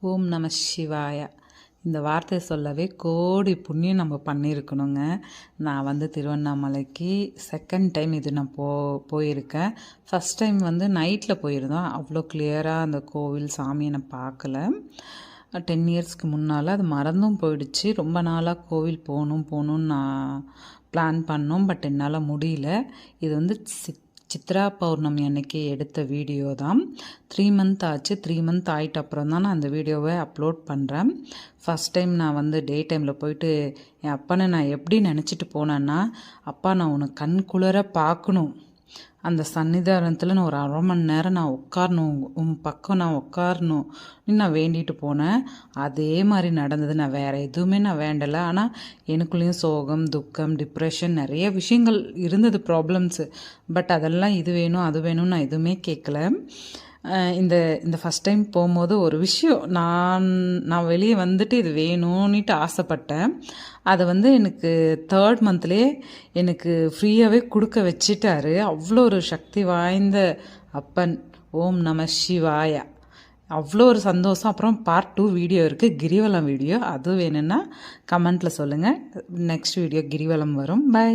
ஓம் நம சிவாய. இந்த வார்த்தையை சொல்லவே கோடி புண்ணியம் நம்ம பண்ணியிருக்கணுங்க. நான் திருவண்ணாமலைக்கு செகண்ட் டைம் இது நான் போயிருக்கேன். ஃபஸ்ட் டைம் நைட்டில் போயிருந்தோம். அவ்வளோ கிளியராக அந்த கோவில் சாமியை நான் பார்க்கல. 10 இயர்ஸ்க்கு முன்னால் அது மறந்தும் போயிடுச்சு. ரொம்ப நாளாக கோவில் போகணுன்னு நான் பிளான் பண்ணோம். பட் என்னால் முடியல. இது சித்ரா பௌர்ணமி அன்னைக்கு எடுத்த வீடியோ தான். 3 மந்த் ஆச்சு. 3 மந்த் ஆகிட்ட அப்புறம் தான் நான் அந்த வீடியோவை அப்லோட் பண்ணுறேன். ஃபஸ்ட் டைம் நான் டே டைமில் போயிட்டு என் அப்பனை நான் எப்படி நினச்சிட்டு போனேன்னா, அப்பா நான் உன்னை கண் குளிர பார்க்கணும், அந்த சன்னிதானத்தில் நான் ஒரு 1/2 மணி நேரம் நான் உட்காரணும், உன் பக்கம் நான் உட்காரணும் நான் வேண்டிட்டு போனேன். அதே மாதிரி நடந்தது. நான் வேறு எதுவுமே நான் வேண்டலை. ஆனால் எனக்குள்ளேயும் சோகம், துக்கம், டிப்ரெஷன் நிறைய விஷயங்கள் இருந்தது, ப்ராப்ளம்ஸு. பட் அதெல்லாம் இது வேணும் அது வேணும்னு நான் எதுவுமே கேட்கல. இந்த ஃபஸ்ட் டைம் போகும்போது ஒரு விஷயம் நான் வெளியே இது வேணும்னுட்டு ஆசைப்பட்டேன். அதை எனக்கு 3rd மந்த்லேயே எனக்கு ஃப்ரீயாகவே கொடுக்க வச்சிட்டாரு. அவ்வளோ ஒரு சக்தி வாய்ந்த அப்பன். ஓம் நம சிவாய. அவ்வளோ ஒரு சந்தோஷம். அப்புறம் பார்ட் 2 வீடியோ இருக்குது, கிரிவலம் வீடியோ. அது வேணும்னா கமெண்ட்டில் சொல்லுங்கள். நெக்ஸ்ட் வீடியோ கிரிவலம் வரும். பை.